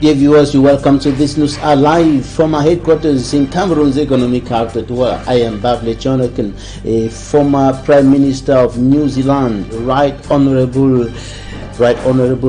Dear viewers, you welcome to this news live from our headquarters in Cameroon's economic capital, where I am Bavle Jonathan, a former Prime Minister of New Zealand. Right Honourable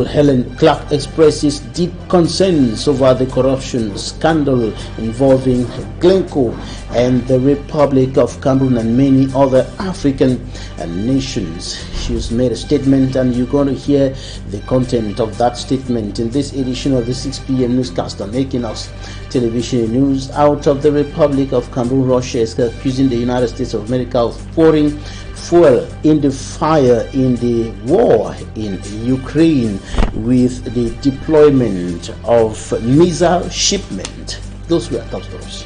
Helen Clark expresses deep concerns over the corruption scandal involving Glencoe and the Republic of Cameroon and many other African nations. She's made a statement, and you're going to hear the content of that statement in this edition of the 6 p.m. newscast on Equinoxe television news. Out of the Republic of Cameroon, Russia is accusing the United States of America of pouring fuel in the fire in the war in Ukraine with the deployment of missile shipment. Those were top stories.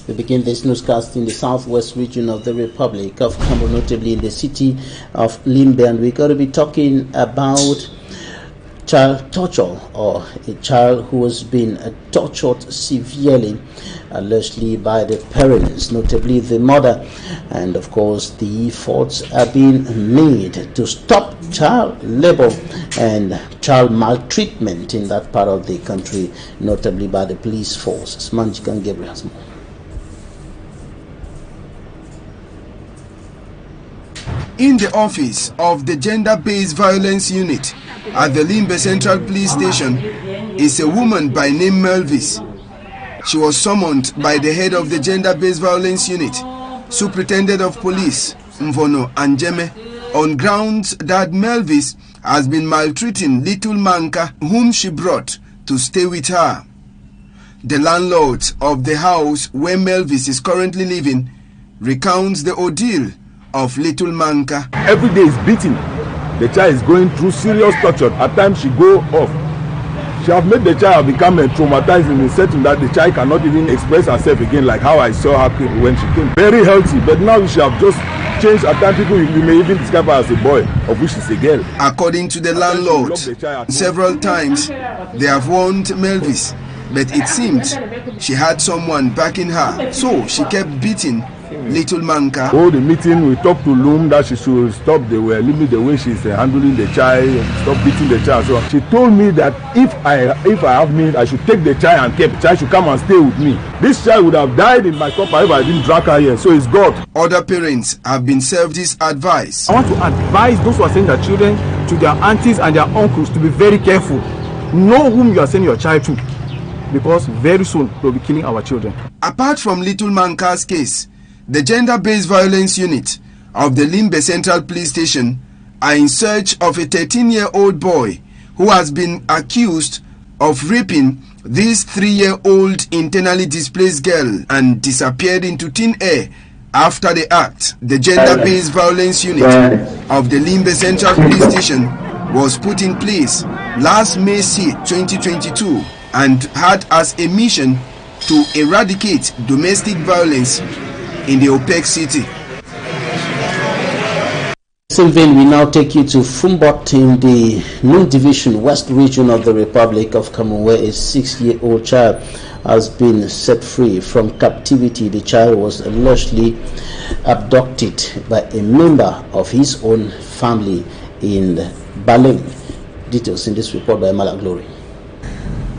We begin this newscast in the southwest region of the Republic of Cameroon, notably in the city of Limbe, and we're going to be talking about child torture, or a child who has been tortured severely, allegedly by the parents, notably the mother. And of course, the efforts are being made to stop child labor and child maltreatment in that part of the country, notably by the police force. Manjikan Gabriel has more. In the office of the Gender-Based Violence Unit at the Limbe Central Police Station is a woman by name Melvis. She was summoned by the head of the Gender-Based Violence Unit, Superintendent of Police Mvono Anjeme, on grounds that Melvis has been maltreating little Manka, whom she brought to stay with her. The landlord of the house where Melvis is currently living recounts the ordeal of little Manka. Every day is beating. The child is going through serious torture. At times she go off. She have made the child become traumatized in the setting that the child cannot even express herself again, like how I saw her when she came. Very healthy, but now she have just changed. At times people, you may even describe her as a boy, of which she's a girl. According to the landlord, several times they have warned Melvis, but it seemed she had someone backing her, so she kept beating little Manka. Oh, the meeting, we talked to Loom that she should stop. They were limiting the way she's handling the child, stop beating the child. So she told me that if I have need, I should take the child and keep the child should come and stay with me. This child would have died in my company if I didn't drag her here. So it's God. Other parents have been served this advice. I want to advise those who are sending their children to their aunties and their uncles to be very careful. Know whom you are sending your child to, because very soon they'll be killing our children. Apart from little Manka's case, the Gender-Based Violence Unit of the Limbe Central Police Station are in search of a 13-year-old boy who has been accused of raping this 3-year-old internally displaced girl and disappeared into thin air after the act. The Gender-Based Violence Unit of the Limbe Central Police Station was put in place last May 6, 2022 and had as a mission to eradicate domestic violence in the OPEC city. Sylvain, we now take you to Fumbot in the Noon Division, West region of the Republic of Cameroon, where a 6-year-old child has been set free from captivity. The child was allegedly abducted by a member of his own family in Baleng. Details in this report by Mala Glory.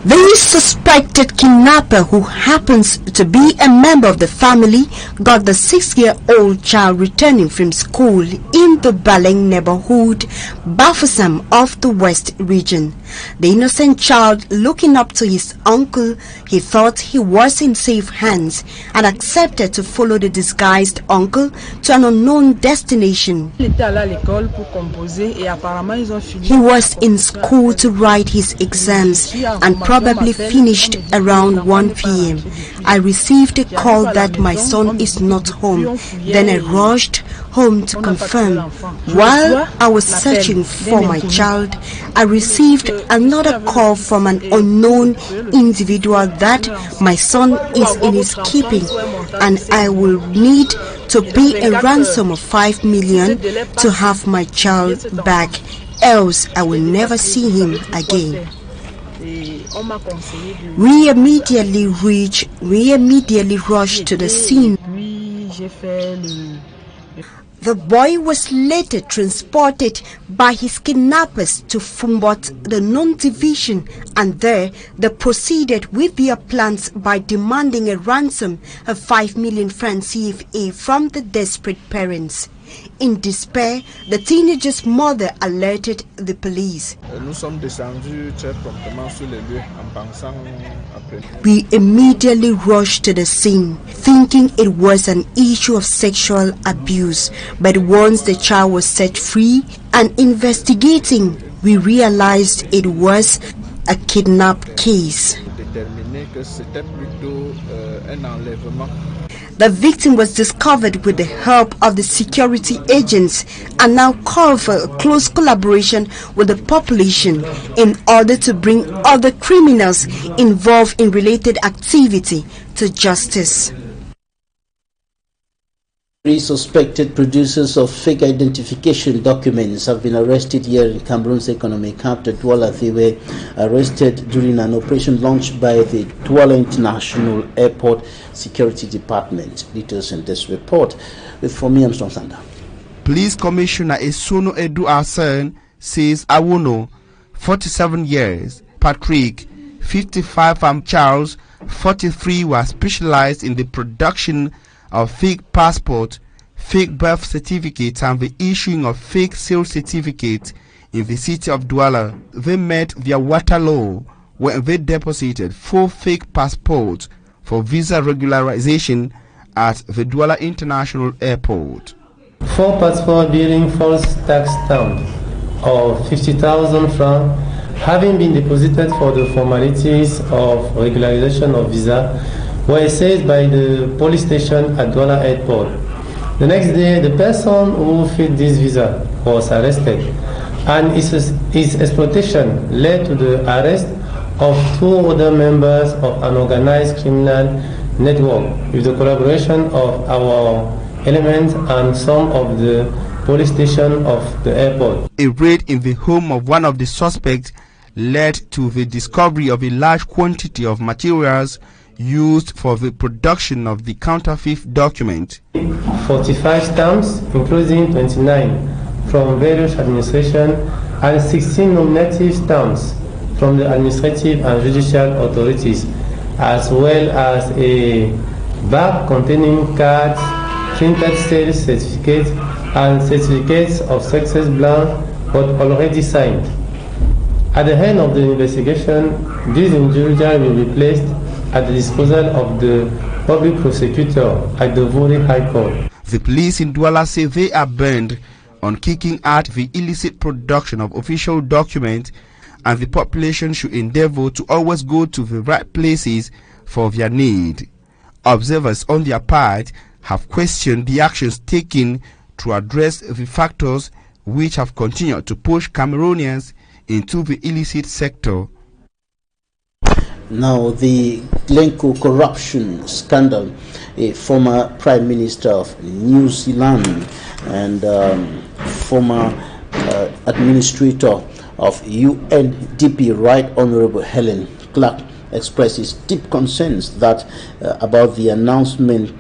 The suspected kidnapper, who happens to be a member of the family, got the 6-year-old child returning from school in the Baleng neighborhood, Bafoussam of the West region. The innocent child, looking up to his uncle, he thought he was in safe hands and accepted to follow the disguised uncle to an unknown destination. He was in school to write his exams and probably finished around 1 p.m. I received a call that my son is not home. Then I rushed home to confirm. While I was searching for my child, I received another call from an unknown individual that my son is in his keeping and I will need to pay a ransom of 5 million to have my child back, else I will never see him again. We immediately rushed to the scene. The boy was later transported by his kidnappers to Fumbot, the non-division, and there they proceeded with their plans by demanding a ransom of 5 million francs CFA from the desperate parents. In despair, the teenager's mother alerted the police. We immediately rushed to the scene, thinking it was an issue of sexual abuse. But once the child was set free and investigating, we realized it was a kidnap case. The victim was discovered with the help of the security agents and now call for a close collaboration with the population in order to bring other criminals involved in related activity to justice. 3 suspected producers of fake identification documents have been arrested here in Cameroon's economic capital, Douala. They were arrested during an operation launched by the Douala International Airport Security Department. Details in this report with Fomi Armstrong Sanda. Police Commissioner Esono Edu Asen says Awuno, 47 years, Patrick, 55, and Charles, 43, were specialized in the production of fake passports, fake birth certificates, and the issuing of fake sales certificates in the city of Douala. They met via Waterloo, where they deposited 4 fake passports for visa regularization at the Douala International Airport. 4 passports bearing false tax stamp of 50,000 francs having been deposited for the formalities of regularization of visa were seized by the police station at Douala Airport. The next day, the person who filled this visa was arrested, and his exploitation led to the arrest of 2 other members of an organized criminal network with the collaboration of our elements and some of the police station of the airport. A raid in the home of one of the suspects led to the discovery of a large quantity of materials used for the production of the counterfeit document. 45 stamps, including 29 from various administrations and 16 nominative stamps from the administrative and judicial authorities, as well as a bag containing cards, printed sales certificates, and certificates of success blank but already signed. At the end of the investigation, these individuals will be placed at the disposal of the public prosecutor at the Vuri High Court. The police in Douala say they are bent on kicking out the illicit production of official documents, and the population should endeavor to always go to the right places for their need. Observers on their part have questioned the actions taken to address the factors which have continued to push Cameroonians into the illicit sector. Now, the Glencoe corruption scandal. A former Prime Minister of New Zealand and former administrator of UNDP, Right Honorable Helen Clark, expresses deep concerns that about the announcement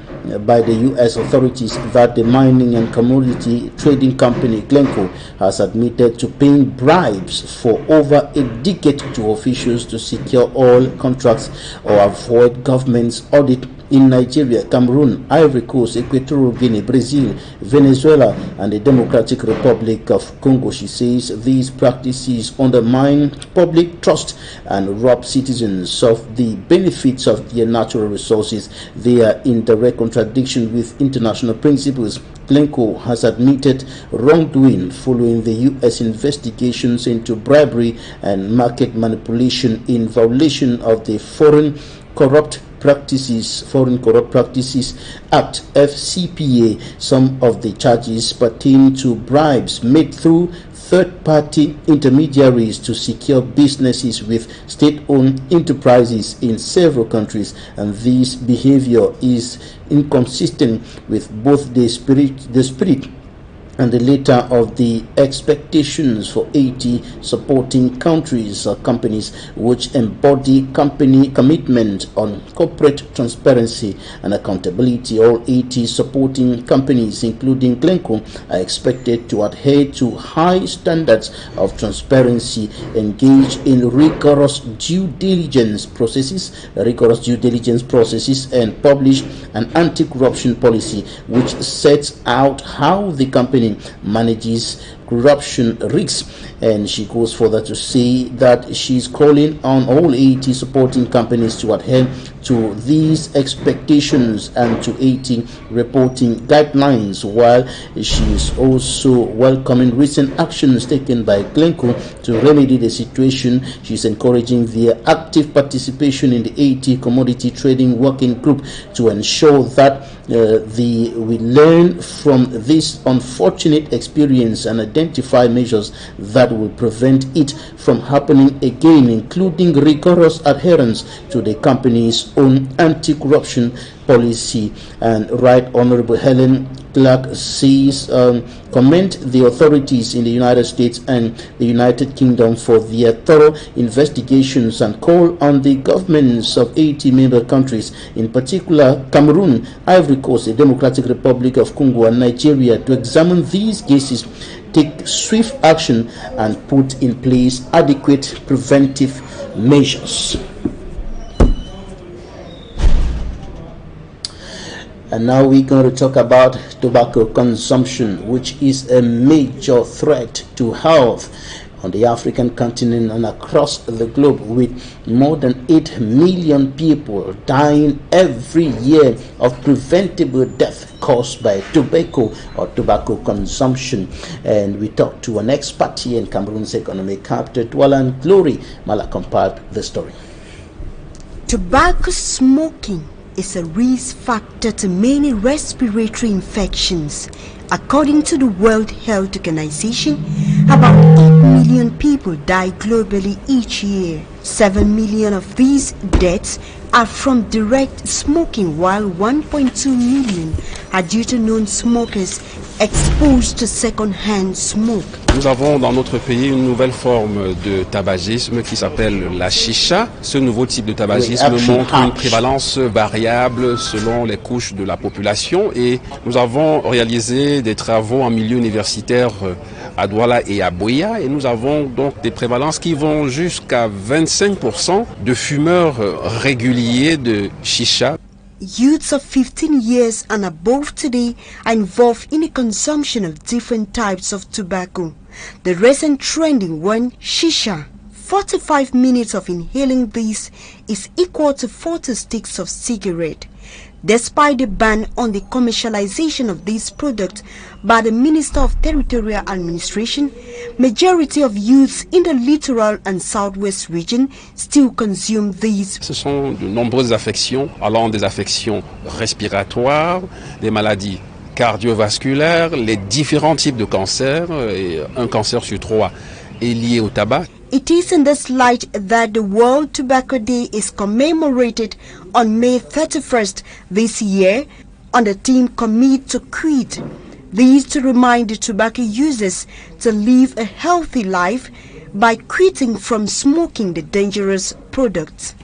by the U.S. authorities that the mining and commodity trading company Glencoe has admitted to paying bribes for over a decade to officials to secure oil contracts or avoid government's audit in Nigeria, Cameroon, Ivory Coast, Equatorial Guinea, Brazil, Venezuela, and the Democratic Republic of Congo. She says these practices undermine public trust and rob citizens of the benefits of their natural resources. They are in direct contradiction with international principles. Glencoe has admitted wrongdoing following the U.S. investigations into bribery and market manipulation in violation of the Foreign Corrupt Practices Act (FCPA). Some of the charges pertain to bribes made through third-party intermediaries to secure businesses with state-owned enterprises in several countries, and this behavior is inconsistent with both the spirit and the latter of the expectations for 80 supporting countries or companies which embody company commitment on corporate transparency and accountability. All 80 supporting companies, including Glencoe, are expected to adhere to high standards of transparency, engage in rigorous due diligence processes, and publish an anti-corruption policy which sets out how the company manages corruption risks. And she goes further to say that she's calling on all 80 supporting companies to adhere to these expectations and to 80 reporting guidelines, while she is also welcoming recent actions taken by Glencoe to remedy the situation. She's encouraging their active participation in the 80 Commodity Trading Working Group to ensure that we learn from this unfortunate experience and identify measures that will prevent it from happening again, including rigorous adherence to the company's own anti-corruption policy. And Right Honorable Helen Clark says commend the authorities in the United States and the United Kingdom for their thorough investigations and call on the governments of 80 member countries, in particular Cameroon, Ivory Coast, the Democratic Republic of Congo and Nigeria, to examine these cases, take swift action and put in place adequate preventive measures. And now we're going to talk about tobacco consumption, which is a major threat to health on the African continent and across the globe, with more than 8 million people dying every year of preventable death caused by tobacco or tobacco consumption. And we talked to an expert here in Cameroon's economic capital, Dwalan Glory Mala, compiled the story. Tobacco smoking is a risk factor to many respiratory infections. According to the World Health Organization, about 8 million people die globally each year. 7 million of these deaths are from direct smoking, while 1.2 million are due to non-smokers exposed to second-hand smoke. Nous avons dans notre pays une nouvelle forme de tabagisme qui s'appelle la chicha. Ce nouveau type de tabagisme montre une prévalence variable selon les couches de la population, et nous avons réalisé des travaux en milieu universitaire à Douala et à Boya, et nous avons donc des prévalences qui vont jusqu'à 25% de fumeurs réguliers de chicha. Youths of 15 years and above today are involved in the consumption of different types of tobacco. The recent trending one, shisha. 45 minutes of inhaling this is equal to 40 sticks of cigarette. Despite the ban on the commercialization of this product by the Minister of Territorial Administration, majority of youths in the littoral and southwest region still consume these. Ce sont de nombreuses affections, allant des affections respiratoires, des maladies cardiovasculaires, les différents types de cancers, et un cancer sur 3 est lié au tabac. It is in this light that the World Tobacco Day is commemorated on May 31st this year on the theme Commit to Quit. This to remind the tobacco users to live a healthy life by quitting from smoking the dangerous products.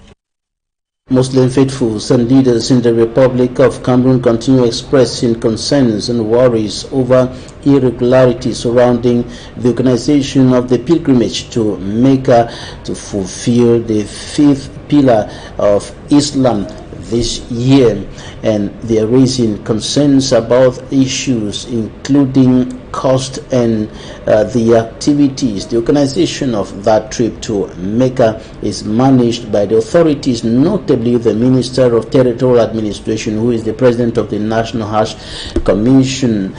Muslim faithfuls and leaders in the Republic of Cameroon continue expressing concerns and worries over irregularities surrounding the organization of the pilgrimage to Mecca to fulfill the 5th pillar of Islam this year, and they are raising concerns about issues including cost and the activities. The organization of that trip to Mecca is managed by the authorities, notably the Minister of Territorial Administration, who is the President of the National Hajj Commission,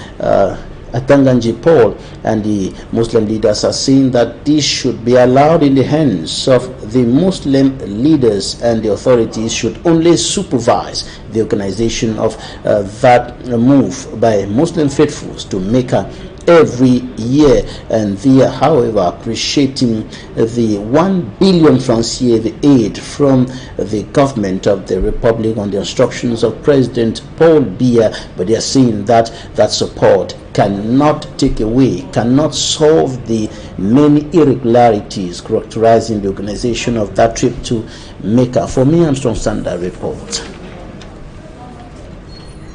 Atanganji Paul, and the Muslim leaders are saying that this should be allowed in the hands of the Muslim leaders, and the authorities should only supervise the organization of that move by Muslim faithfuls to Mecca every year. And they are, however, appreciating the 1 billion francs a year, the aid from the government of the Republic on the instructions of President Paul Biya, but they are saying that that support cannot take away, cannot solve the many irregularities characterizing the organization of that trip to Mecca. For me, Armstrong Standard report.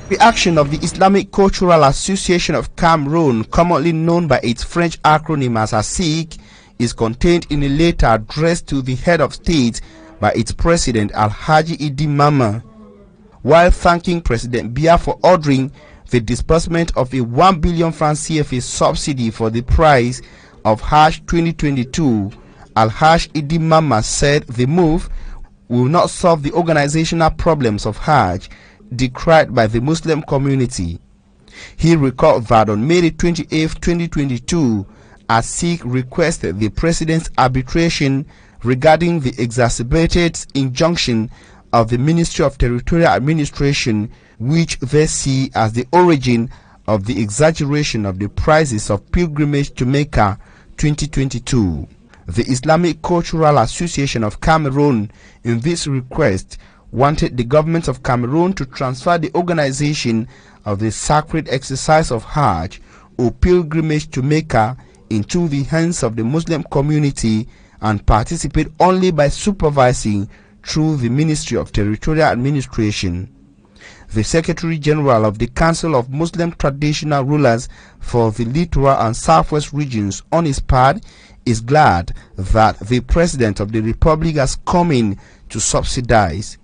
The action of the Islamic Cultural Association of Cameroon, commonly known by its French acronym as ASIC, is contained in a letter addressed to the head of state by its president Alhaji Idi Mama. While thanking President Biya for ordering the disbursement of a 1 billion francs CFA subsidy for the price of Hajj 2022, Alhaji Idi Mama said the move will not solve the organizational problems of Hajj decried by the Muslim community. He recalled that on May 28, 2022, ASIC requested the president's arbitration regarding the exacerbated injunction of the Ministry of Territorial Administration, which they see as the origin of the exaggeration of the prices of pilgrimage to Mecca 2022. The Islamic Cultural Association of Cameroon, in this request, wanted the government of Cameroon to transfer the organization of the sacred exercise of Hajj or pilgrimage to Mecca into the hands of the Muslim community and participate only by supervising through the Ministry of Territorial Administration. The Secretary General of the Council of Muslim Traditional Rulers for the Littoral and Southwest regions, on his part, is glad that the President of the Republic has come in to subsidize.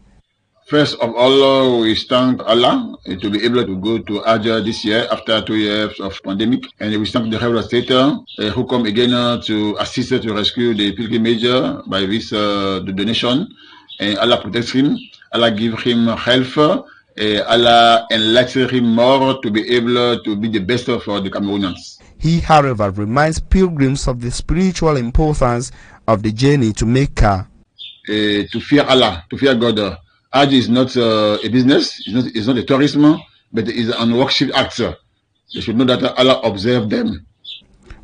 First of all, we thank Allah to be able to go to Hajj this year after 2 years of pandemic, and we thank the head of state who come again to assist to rescue the pilgrimage by this the donation. And Allah protects him, Allah give him health, Allah enlighten him more to be able to be the best for the Cameroonians. He, however, reminds pilgrims of the spiritual importance of the journey to Mecca. To fear Allah, to fear God. Hajj is not a business, it's not a tourism, but it is an worship act. They should know that Allah observes them.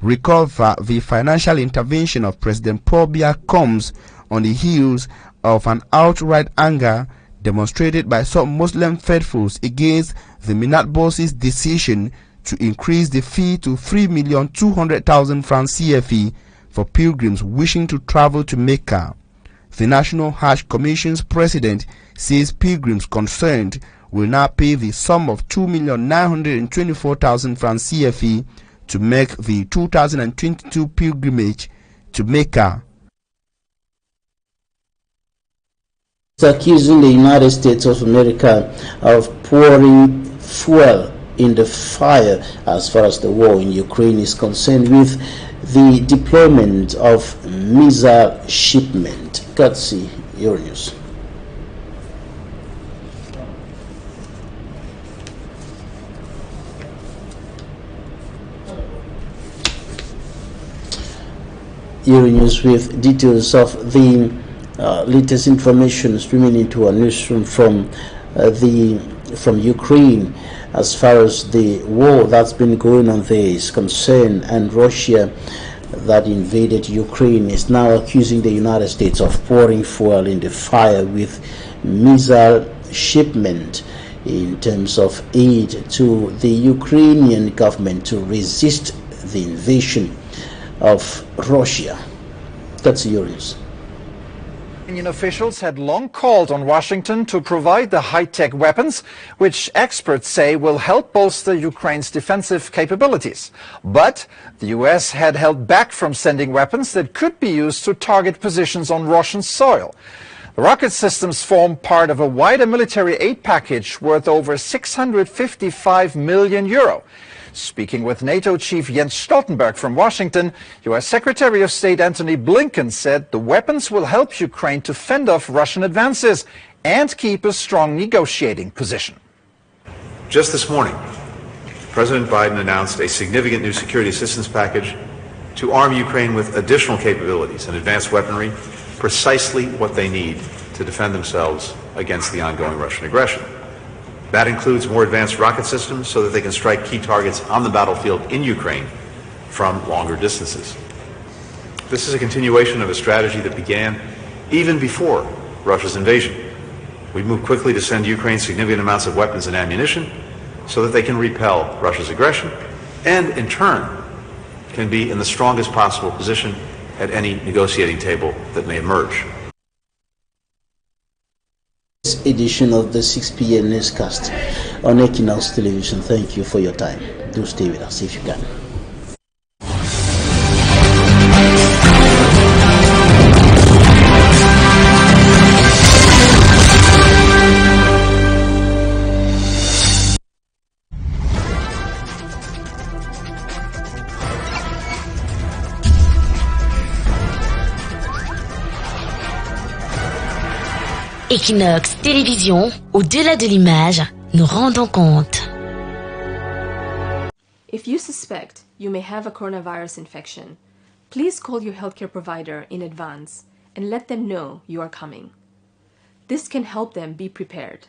Recall that the financial intervention of President Paul Biya comes on the heels of an outright anger demonstrated by some Muslim faithfuls against the Minat boss's decision to increase the fee to 3,200,000 francs CFA for pilgrims wishing to travel to Mecca. The National Hajj Commission's president says pilgrims concerned will now pay the sum of 2,924,000 francs CFA to make the 2022 pilgrimage to Mecca. Accusing the United States of America of pouring fuel in the fire as far as the war in Ukraine is concerned with the deployment of missile shipment. Courtesy Euronews. Euronews with details of the latest information streaming into our newsroom from Ukraine as far as the war that's been going on there is concerned, and Russia that invaded Ukraine is now accusing the United States of pouring fuel in the fire with missile shipment in terms of aid to the Ukrainian government to resist the invasion of Russia. That's yours. Union officials had long called on Washington to provide the high-tech weapons, which experts say will help bolster Ukraine's defensive capabilities. But the U.S. had held back from sending weapons that could be used to target positions on Russian soil. The rocket systems form part of a wider military aid package worth over 655 million euro. Speaking with NATO Chief Jens Stoltenberg from Washington, U.S. Secretary of State Antony Blinken said the weapons will help Ukraine to fend off Russian advances and keep a strong negotiating position. Just this morning, President Biden announced a significant new security assistance package to arm Ukraine with additional capabilities and advanced weaponry, precisely what they need to defend themselves against the ongoing Russian aggression. That includes more advanced rocket systems so that they can strike key targets on the battlefield in Ukraine from longer distances. This is a continuation of a strategy that began even before Russia's invasion. We moved quickly to send Ukraine significant amounts of weapons and ammunition so that they can repel Russia's aggression and in turn can be in the strongest possible position at any negotiating table that may emerge. This edition of the 6 p.m. newscast on Equinoxe Television. Thank you for your time. Do stay with us if you can. Equinoxe Télévision, au-delà de l'image, nous rendons compte. If you suspect you may have a coronavirus infection, please call your healthcare provider in advance and let them know you are coming. This can help them be prepared.